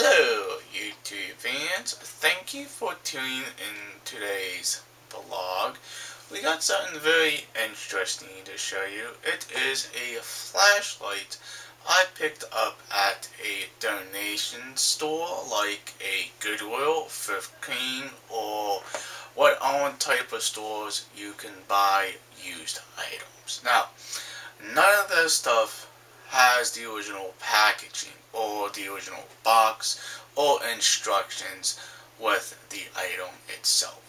Hello, YouTube fans. Thank you for tuning in today's vlog. We got something very interesting to show you. It is a flashlight I picked up at a donation store like a Goodwill, Thrift King, or what own type of stores you can buy used items. Now, none of this stuff has the original packaging or the original box or instructions with the item itself.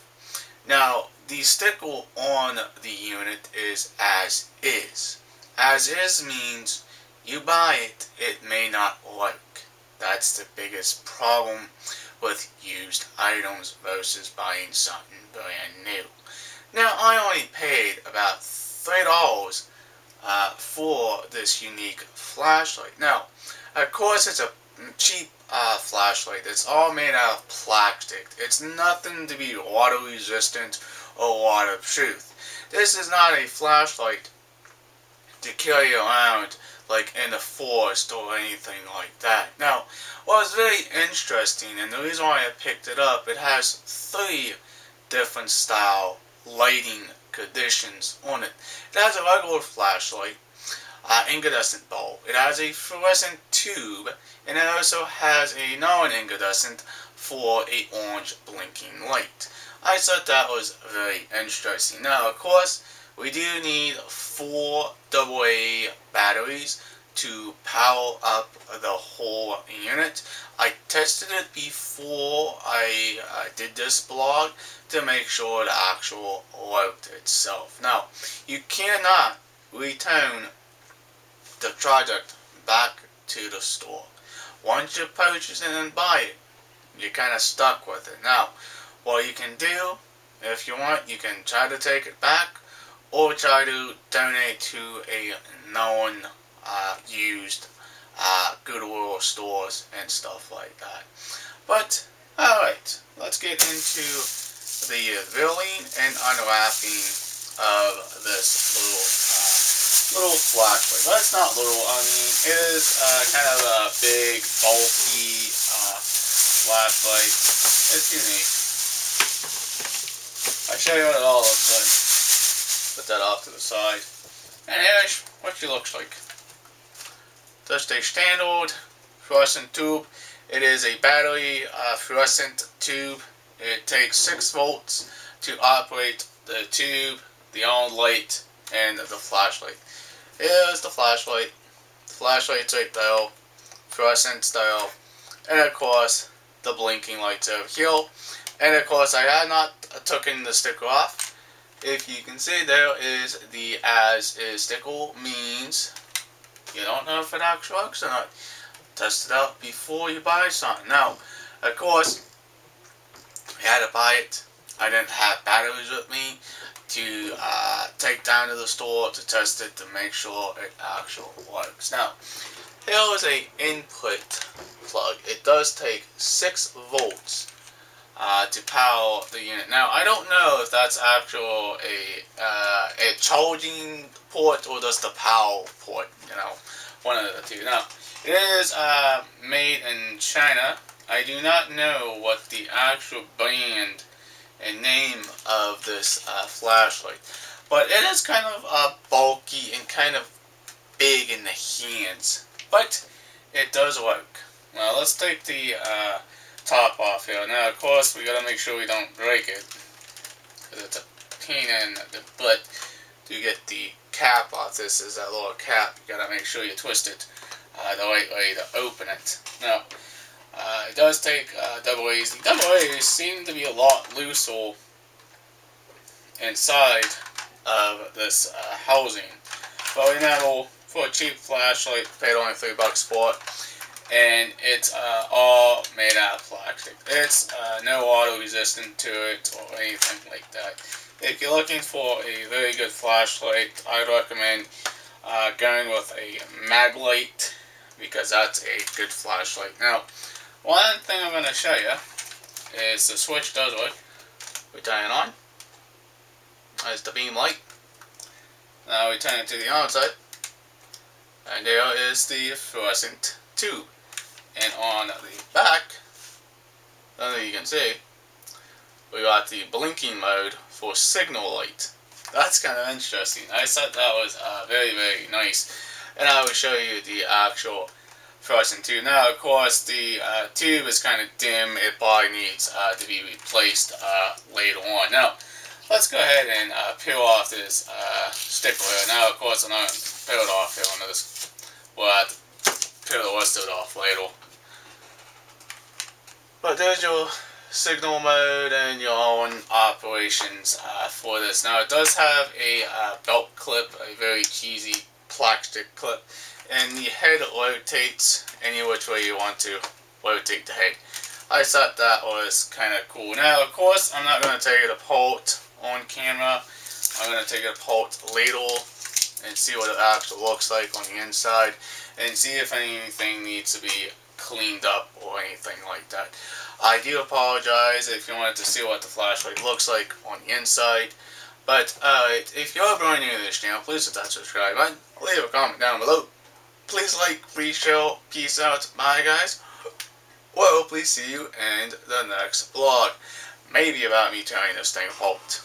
Now, the sticker on the unit is as is. As is means you buy it, it may not work. That's the biggest problem with used items versus buying something brand new. Now, I only paid about $3 for this unique flashlight. Now, of course, it's a cheap flashlight. It's all made out of plastic. It's nothing to be water resistant or waterproof. This is not a flashlight to carry around like in the forest or anything like that. Now, what was very interesting, and the reason why I picked it up, it has 3 different style lighting conditions on it. It has a regular flashlight, incandescent bulb. It has a fluorescent tube, and it also has a non-incandescent for a orange blinking light. I thought that was very interesting. Now, of course, we do need 4 AA batteries to power up the whole unit. I tested it before I did this blog to make sure it actually worked itself. Now, you cannot return the product back to the store. Once you purchase it and buy it, you're kind of stuck with it. Now, what you can do, if you want, you can try to take it back or try to donate to a non-used Goodwill stores and stuff like that. But, alright, let's get into the revealing and unwrapping of this little flashlight. But it's not little, I mean, it is kind of a big, bulky flashlight. It's unique. I'll show you what it all looks like. Put that off to the side. And here's what she looks like. Just a standard fluorescent tube. It is a battery fluorescent tube. It takes 6 volts to operate the tube, the on light, and the flashlight. Here's the flashlight. The flashlight's right there, fluorescent style, and of course the blinking lights over here. And of course I had not taken the sticker off. If you can see, there is the as is sticker, means you don't know if it actually works or not. Test it out before you buy something. Now, of course, I had to buy it. I didn't have batteries with me to take down to the store to test it to make sure it actually works. Now, here is a input plug. It does take 6 volts to power the unit. Now, I don't know if that's actual a charging port or just the power port. You know, one of the two. Now, it is made in China. I do not know what the actual brand and name of this flashlight, but it is kind of bulky and kind of big in the hands, but it does work. Now, let's take the top off here. Now, of course, we gotta make sure we don't break it, because it's a pain in the butt to get the cap off. This is that little cap. You gotta make sure you twist it the right way to open it. Now, it does take double A's. The double A's seem to be a lot looser inside of this housing. But remember, for a cheap flashlight, paid only $3 for it. And it's all made out of plastic. It's no water resistant to it or anything like that. If you're looking for a very good flashlight, I'd recommend going with a Maglite, because that's a good flashlight. Now, one thing I'm going to show you is the switch does work. We turn it on. There's the beam light. Now we turn it to the on side, and there is the fluorescent tube. And on the back, can see, we got the blinking mode for signal light. That's kind of interesting. I thought that was very, very nice. And I will show you the actual fluorescent tube. Now, of course, the tube is kind of dim. It probably needs to be replaced later on. Now, let's go ahead and peel off this sticker here. Now, of course, I'm not going to peel it off here on this. We'll have to peel the rest of it off later. But there's your signal mode and your own operations for this. Now, it does have a belt clip, a very cheesy plastic clip, and the head rotates any which way you want to rotate the head. I thought that was kind of cool. Now, of course, I'm not going to take it apart on camera. I'm going to take it apart later and see what it actually looks like on the inside and see if anything needs to be cleaned up or anything like that. I do apologize if you wanted to see what the flashlight looks like on the inside. But if you're brand new to this channel, please hit that subscribe button. Leave a comment down below. Please like, please share. Peace out. Bye, guys. Well, please see you in the next vlog. Maybe about me tearing this thing apart.